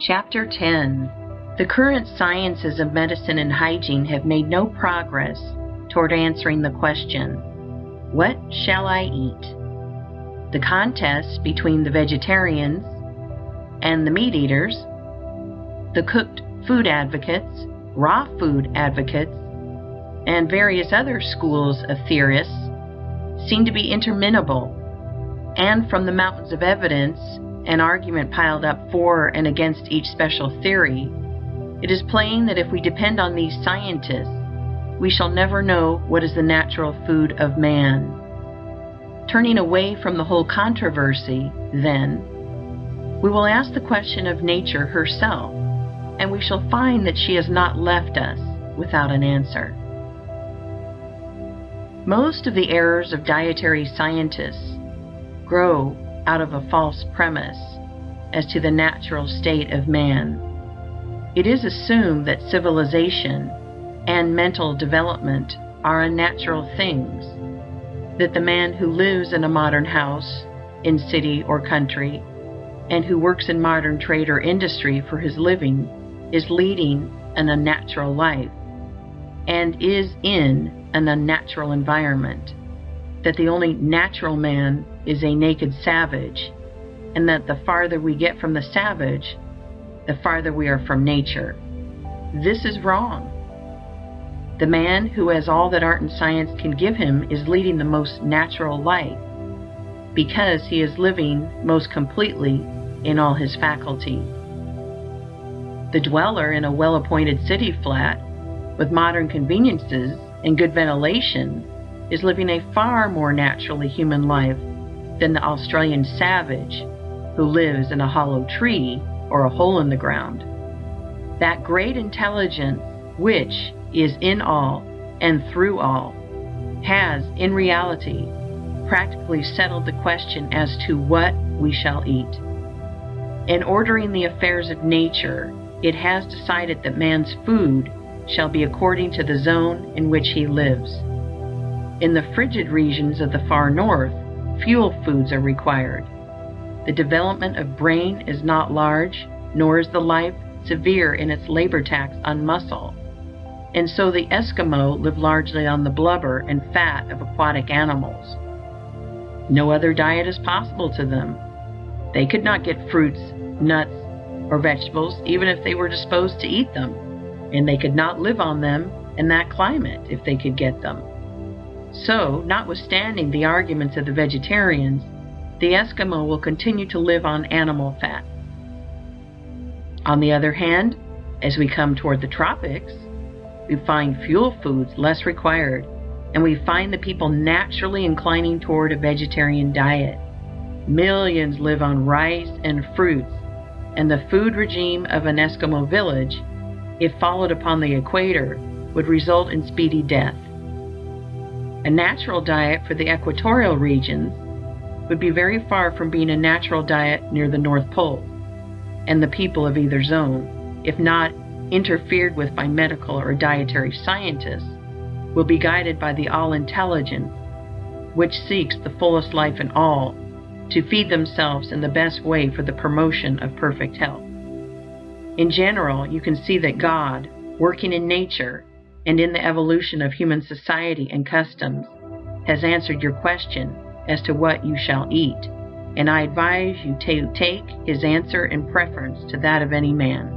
Chapter 10. The current sciences of medicine and hygiene have made no progress toward answering the question, what shall I eat? The contest between the vegetarians and the meat eaters, the cooked food advocates, raw food advocates, and various other schools of theorists seem to be interminable, and from the mountains of evidence and argument piled up for and against each special theory, it is plain that if we depend on these scientists, we shall never know what is the natural food of man. Turning away from the whole controversy, then, we will ask the question of nature herself, and we shall find that she has not left us without an answer. Most of the errors of dietary scientists grow out of a false premise as to the natural state of man. It is assumed that civilization and mental development are unnatural things, that the man who lives in a modern house, in city or country, and who works in modern trade or industry for his living is leading an unnatural life and is in an unnatural environment, that the only natural man is a naked savage, and that the farther we get from the savage, the farther we are from nature. This is wrong. The man who has all that art and science can give him is leading the most natural life, because he is living most completely in all his faculties. The dweller in a well-appointed city flat with modern conveniences and good ventilation is living a far more naturally human life than the Australian savage who lives in a hollow tree or a hole in the ground. That great intelligence which is in all and through all has, in reality, practically settled the question as to what we shall eat. In ordering the affairs of nature, it has decided that man's food shall be according to the zone in which he lives. In the frigid regions of the far north, fuel foods are required. The development of brain is not large, nor is the life severe in its labor tax on muscle, and so the Eskimo live largely on the blubber and fat of aquatic animals. No other diet is possible to them. They could not get fruits, nuts, or vegetables even if they were disposed to eat them, and they could not live on them in that climate if they could get them. So, notwithstanding the arguments of the vegetarians, the Eskimo will continue to live on animal fat. On the other hand, as we come toward the tropics, we find fuel foods less required, and we find the people naturally inclining toward a vegetarian diet. Millions live on rice and fruits, and the food regime of an Eskimo village, if followed upon the equator, would result in speedy death. A natural diet for the equatorial regions would be very far from being a natural diet near the North Pole, and the people of either zone, if not interfered with by medical or dietary scientists, will be guided by the all-intelligence, which seeks the fullest life in all, to feed themselves in the best way for the promotion of perfect health. In general, you can see that God, working in nature and in the evolution of human society and customs, has answered your question as to what you shall eat, and I advise you to take his answer in preference to that of any man.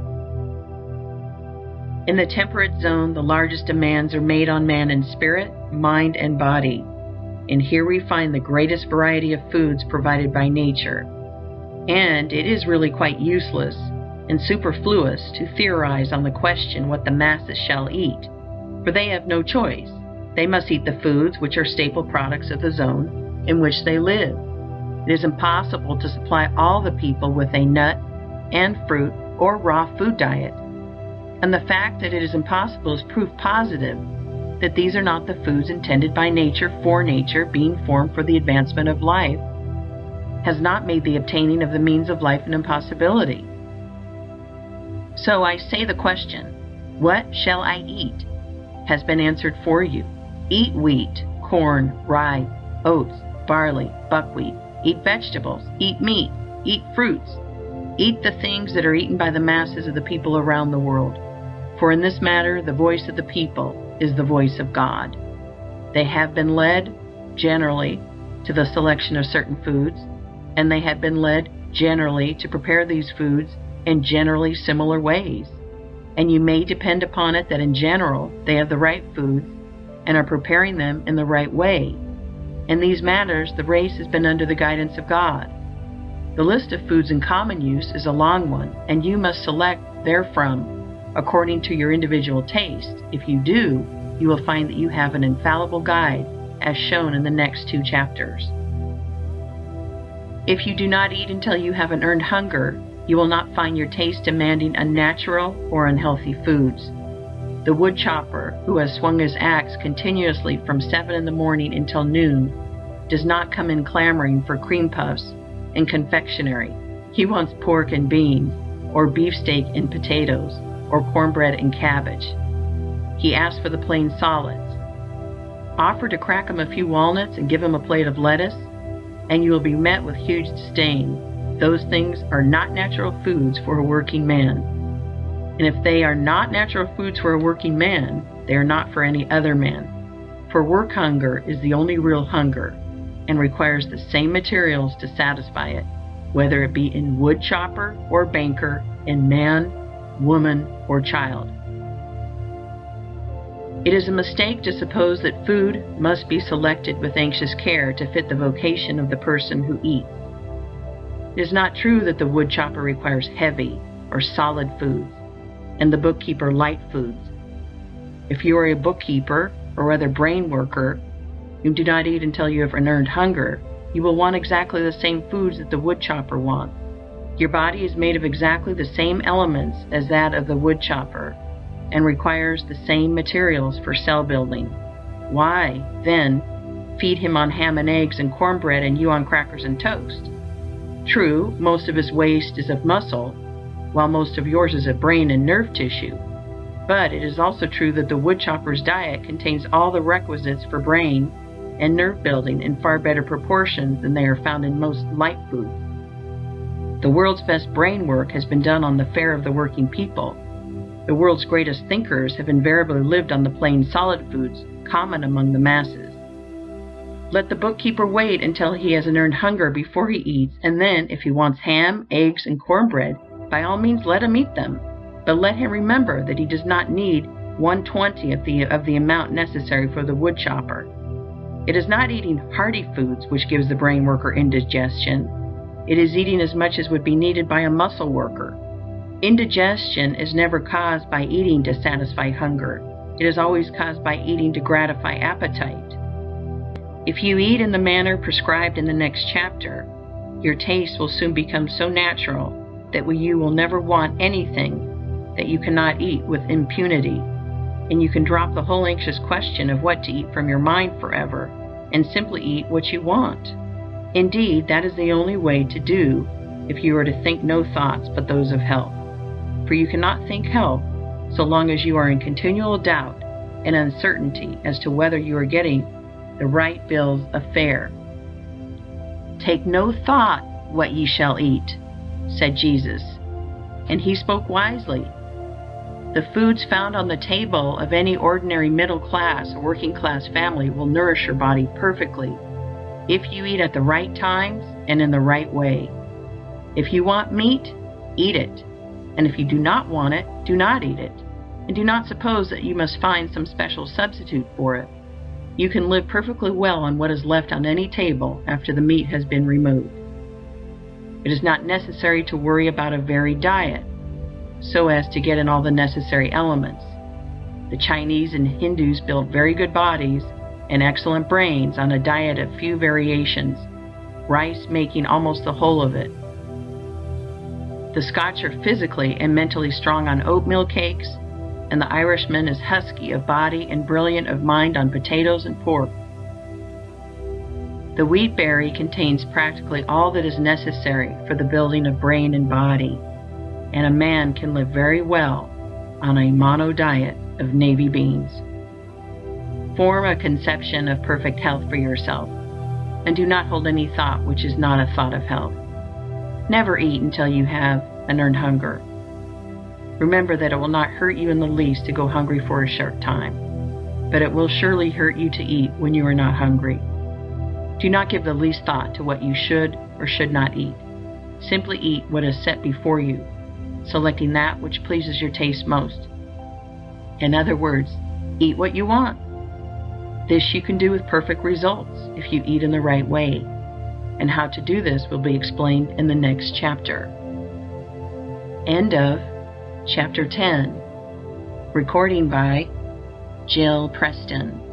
In the temperate zone, the largest demands are made on man in spirit, mind, and body, and here we find the greatest variety of foods provided by nature, and it is really quite useless and superfluous to theorize on the question what the masses shall eat, for they have no choice. They must eat the foods which are staple products of the zone in which they live. It is impossible to supply all the people with a nut and fruit or raw food diet, and the fact that it is impossible is proof positive that these are not the foods intended by nature for nature, being formed for the advancement of life, has not made the obtaining of the means of life an impossibility. So I say the question, what shall I eat, has been answered for you. Eat wheat, corn, rye, oats, barley, buckwheat. Eat vegetables, eat meat, eat fruits. Eat the things that are eaten by the masses of the people around the world, for in this matter the voice of the people is the voice of God. They have been led, generally, to the selection of certain foods, and they have been led, generally, to prepare these foods in generally similar ways. And you may depend upon it that in general they have the right foods and are preparing them in the right way. In these matters, the race has been under the guidance of God. The list of foods in common use is a long one, and you must select therefrom according to your individual taste. If you do, you will find that you have an infallible guide, as shown in the next 2 chapters. If you do not eat until you have an earned hunger, you will not find your taste demanding unnatural or unhealthy foods. The wood chopper, who has swung his axe continuously from 7 in the morning until noon, does not come in clamoring for cream puffs and confectionery. He wants pork and beans, or beefsteak and potatoes, or cornbread and cabbage. He asks for the plain solids. Offer to crack him a few walnuts and give him a plate of lettuce, and you will be met with huge disdain. Those things are not natural foods for a working man. And if they are not natural foods for a working man, they are not for any other man. For work hunger is the only real hunger, and requires the same materials to satisfy it, whether it be in wood chopper or banker, in man, woman, or child. It is a mistake to suppose that food must be selected with anxious care to fit the vocation of the person who eats. It is not true that the wood chopper requires heavy or solid foods, and the bookkeeper light foods. If you are a bookkeeper or other brain worker, you do not eat until you have an earned hunger, you will want exactly the same foods that the wood chopper wants. Your body is made of exactly the same elements as that of the wood chopper, and requires the same materials for cell building. Why, then, feed him on ham and eggs and cornbread and you on crackers and toast? True, most of his waste is of muscle, while most of yours is of brain and nerve tissue. But it is also true that the wood chopper's diet contains all the requisites for brain and nerve building in far better proportions than they are found in most light foods. The world's best brain work has been done on the fare of the working people. The world's greatest thinkers have invariably lived on the plain solid foods common among the masses. Let the bookkeeper wait until he has an earned hunger before he eats, and then, if he wants ham, eggs, and cornbread, by all means let him eat them. But let him remember that he does not need 1/20 of the amount necessary for the wood chopper. It is not eating hearty foods which gives the brain worker indigestion. It is eating as much as would be needed by a muscle worker. Indigestion is never caused by eating to satisfy hunger. It is always caused by eating to gratify appetite. If you eat in the manner prescribed in the next chapter, your taste will soon become so natural that you will never want anything that you cannot eat with impunity, and you can drop the whole anxious question of what to eat from your mind forever, and simply eat what you want. Indeed, that is the only way to do if you are to think no thoughts but those of health. For you cannot think health so long as you are in continual doubt and uncertainty as to whether you are getting the right bills of fare. Take no thought what ye shall eat, said Jesus, and he spoke wisely. The foods found on the table of any ordinary middle class or working class family will nourish your body perfectly if you eat at the right times and in the right way. If you want meat, eat it, and if you do not want it, do not eat it, and do not suppose that you must find some special substitute for it. You can live perfectly well on what is left on any table after the meat has been removed. It is not necessary to worry about a varied diet, so as to get in all the necessary elements. The Chinese and Hindus build very good bodies and excellent brains on a diet of few variations, rice making almost the whole of it. The Scotch are physically and mentally strong on oatmeal cakes, and the Irishman is husky of body and brilliant of mind on potatoes and pork. The wheat berry contains practically all that is necessary for the building of brain and body, and a man can live very well on a mono diet of navy beans. Form a conception of perfect health for yourself, and do not hold any thought which is not a thought of health. Never eat until you have an earned hunger. Remember that it will not hurt you in the least to go hungry for a short time, but it will surely hurt you to eat when you are not hungry. Do not give the least thought to what you should or should not eat. Simply eat what is set before you, selecting that which pleases your taste most. In other words, eat what you want. This you can do with perfect results if you eat in the right way, and how to do this will be explained in the next chapter. End of Chapter 10. Recording by Jill Preston.